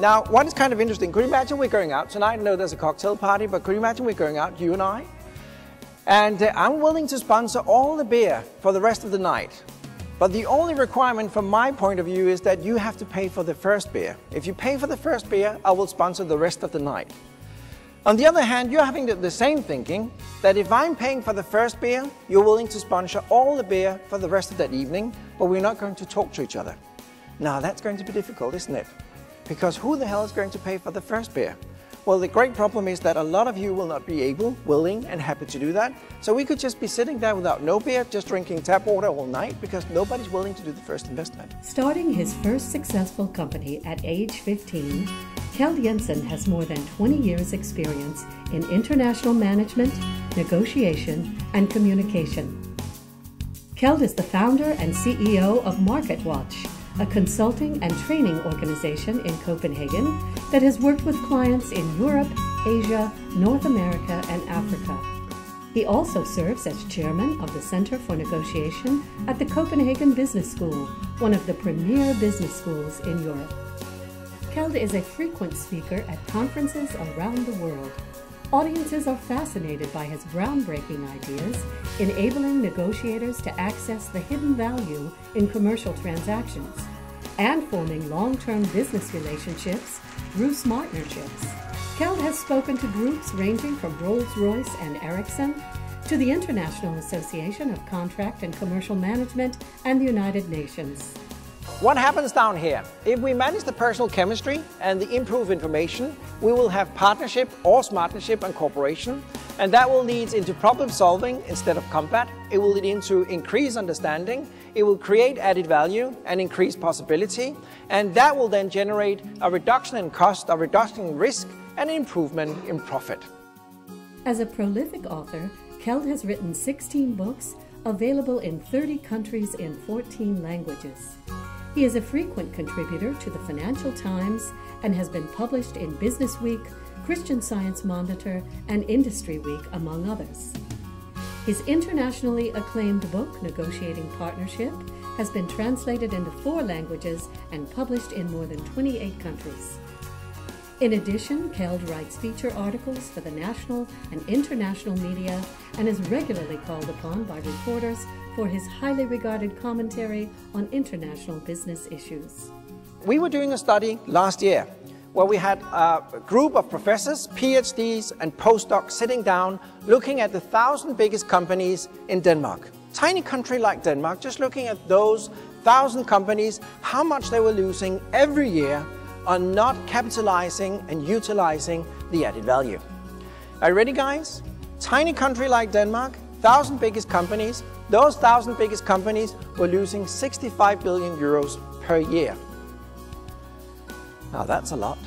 Now, what is kind of interesting, could you imagine we're going out tonight? I know there's a cocktail party, but could you imagine we're going out, you and I? And I'm willing to sponsor all the beer for the rest of the night. But the only requirement from my point of view is that you have to pay for the first beer. If you pay for the first beer, I will sponsor the rest of the night. On the other hand, you're having the same thinking, that if I'm paying for the first beer, you're willing to sponsor all the beer for the rest of that evening, but we're not going to talk to each other. Now that's going to be difficult, isn't it? Because who the hell is going to pay for the first beer? Well, the great problem is that a lot of you will not be able, willing, and happy to do that. So we could just be sitting there without no beer, just drinking tap water all night, because nobody's willing to do the first investment. Starting his first successful company at age 15, Keld Jensen has more than 20 years' experience in international management, negotiation, and communication. Keld is the founder and CEO of MarketWatch, a consulting and training organization in Copenhagen that has worked with clients in Europe, Asia, North America, and Africa. He also serves as chairman of the Center for Negotiation at the Copenhagen Business School, one of the premier business schools in Europe. Keld is a frequent speaker at conferences around the world. Audiences are fascinated by his groundbreaking ideas, enabling negotiators to access the hidden value in commercial transactions, and forming long-term business relationships through smartnerships. Keld has spoken to groups ranging from Rolls-Royce and Ericsson to the International Association of Contract and Commercial Management and the United Nations. What happens down here? If we manage the personal chemistry and the improved information, we will have partnership or smartnership and cooperation, and that will lead into problem solving instead of combat. It will lead into increased understanding. It will create added value and increased possibility, and that will then generate a reduction in cost, a reduction in risk, and an improvement in profit. As a prolific author, Keld has written 16 books available in 30 countries in 14 languages. He is a frequent contributor to the Financial Times and has been published in Business Week, Christian Science Monitor, and Industry Week, among others. His internationally acclaimed book, Negotiating Partnership, has been translated into 4 languages and published in more than 28 countries. In addition, Keld writes feature articles for the national and international media and is regularly called upon by reporters for his highly regarded commentary on international business issues. We were doing a study last year where we had a group of professors, PhDs, and postdocs sitting down looking at the 1,000 biggest companies in Denmark. Tiny country like Denmark, just looking at those 1,000 companies, how much they were losing every year on not capitalizing and utilizing the added value. Are you ready, guys? Tiny country like Denmark, 1,000 biggest companies. Those 1,000 biggest companies were losing 65 billion euros per year. Now that's a lot.